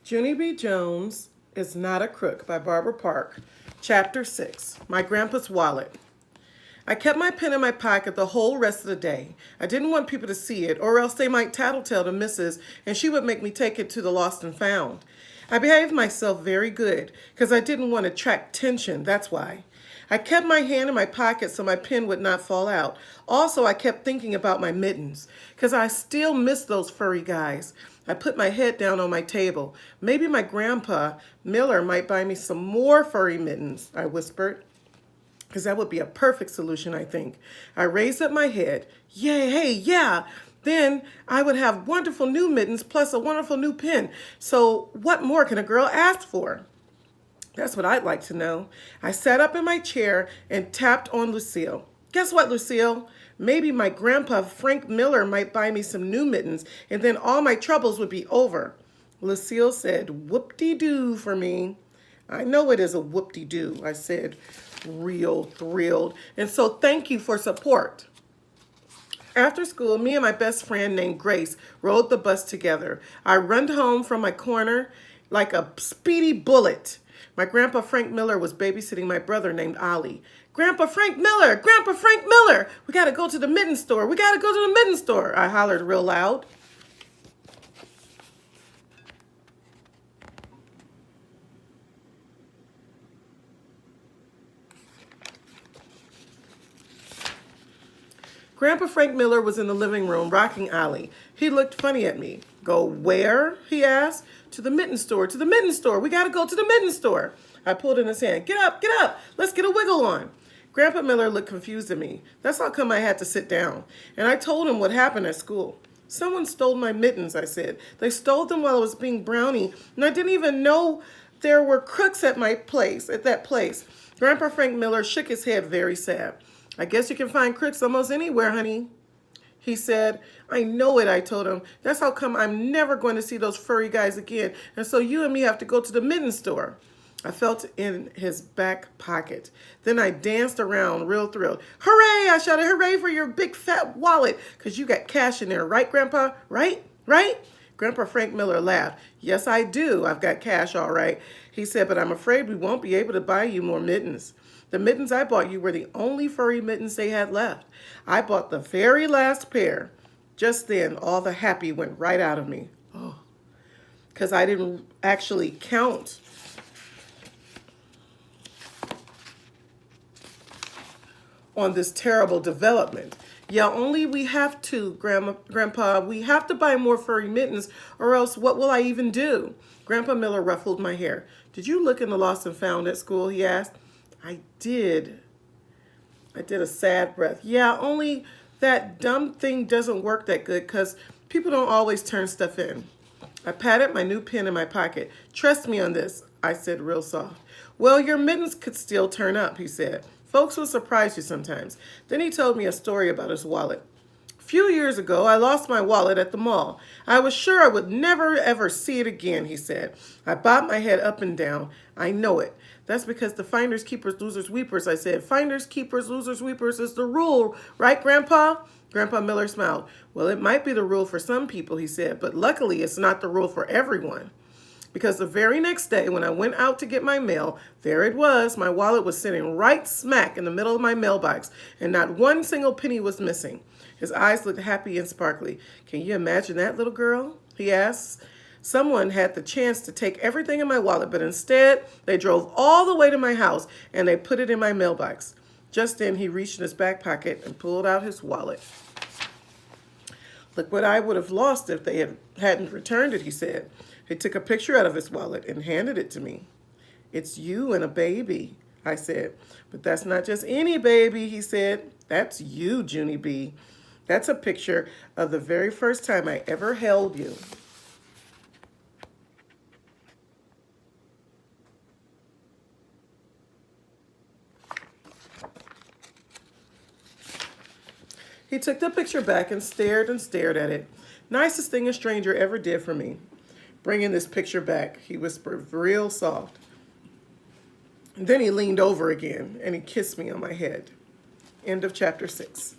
Junie B. Jones is Not a Crook by Barbara Park. Chapter 6, My Grandpa's Wallet. I kept my pen in my pocket the whole rest of the day. I didn't want people to see it, or else they might tattletale to Mrs., and she would make me take it to the lost and found. I behaved myself very good, because I didn't want to attract attention, that's why. I kept my hand in my pocket so my pen would not fall out. Also, I kept thinking about my mittens, because I still miss those furry guys. I put my head down on my table. Maybe my grandpa, Miller, might buy me some more furry mittens, I whispered, because that would be a perfect solution, I think. I raised up my head. Yay, hey, yeah. Then I would have wonderful new mittens plus a wonderful new pen. So what more can a girl ask for? That's what I'd like to know. I sat up in my chair and tapped on Lucille. Guess what, Lucille? Maybe my grandpa, Frank Miller, might buy me some new mittens, and then all my troubles would be over. Lucille said, whoop-de-doo for me. I know it is a whoop-de-doo, I said, real thrilled. And so thank you for support. After school, me and my best friend named Grace rode the bus together. I run home from my corner like a speedy bullet. My grandpa Frank Miller was babysitting my brother named Ollie. Grandpa Frank Miller! Grandpa Frank Miller! We gotta go to the mitten store. We gotta go to the mitten store, I hollered real loud. Grandpa Frank Miller was in the living room rocking Ollie. He looked funny at me. Go where? He asked. To the mitten store, to the mitten store. We gotta go to the mitten store. I pulled in his hand. Get up, get up. Let's get a wiggle on. Grandpa Miller looked confused at me. That's how come I had to sit down. And I told him what happened at school. Someone stole my mittens, I said. They stole them while I was being brownie, and I didn't even know there were crooks at that place. Grandpa Frank Miller shook his head very sad. I guess you can find crooks almost anywhere, honey. He said, I know it, I told him. That's how come I'm never going to see those furry guys again. And so you and me have to go to the mitten store. I felt in his back pocket. Then I danced around real thrilled. Hooray, I shouted, hooray for your big fat wallet. Because you got cash in there, right, Grandpa? Right? Right? Grandpa Frank Miller laughed. Yes, I do. I've got cash, all right. He said, but I'm afraid we won't be able to buy you more mittens. The mittens I bought you were the only furry mittens they had left. I bought the very last pair. Just then, all the happy went right out of me. Oh, because I didn't actually count on this terrible development. Yeah, only we have to, Grandpa. We have to buy more furry mittens, or else what will I even do? Grandpa Miller ruffled my hair. Did you look in the lost and found at school, he asked. I did. I did a sad breath. Yeah, only that dumb thing doesn't work that good because people don't always turn stuff in. I patted my new pen in my pocket. Trust me on this, I said real soft. Well, your mittens could still turn up, he said. Folks will surprise you sometimes. Then he told me a story about his wallet. A few years ago, I lost my wallet at the mall. I was sure I would never, ever see it again, he said. I bobbed my head up and down. I know it. That's because the finders, keepers, losers, weepers, I said. Finders, keepers, losers, weepers is the rule, right, Grandpa? Grandpa Miller smiled. Well, it might be the rule for some people, he said, but luckily it's not the rule for everyone. Because the very next day when I went out to get my mail, there it was. My wallet was sitting right smack in the middle of my mailbox, and not one single penny was missing. His eyes looked happy and sparkly. Can you imagine that, little girl? He asked. Someone had the chance to take everything in my wallet, but instead they drove all the way to my house and they put it in my mailbox. Just then he reached in his back pocket and pulled out his wallet. Look what I would have lost if they hadn't returned it, he said. He took a picture out of his wallet and handed it to me. It's you and a baby, I said. But that's not just any baby, he said. That's you, Junie B. That's a picture of the very first time I ever held you. He took the picture back and stared at it. Nicest thing a stranger ever did for me. Bringing this picture back, he whispered real soft. And then he leaned over again and he kissed me on my head. End of chapter 6.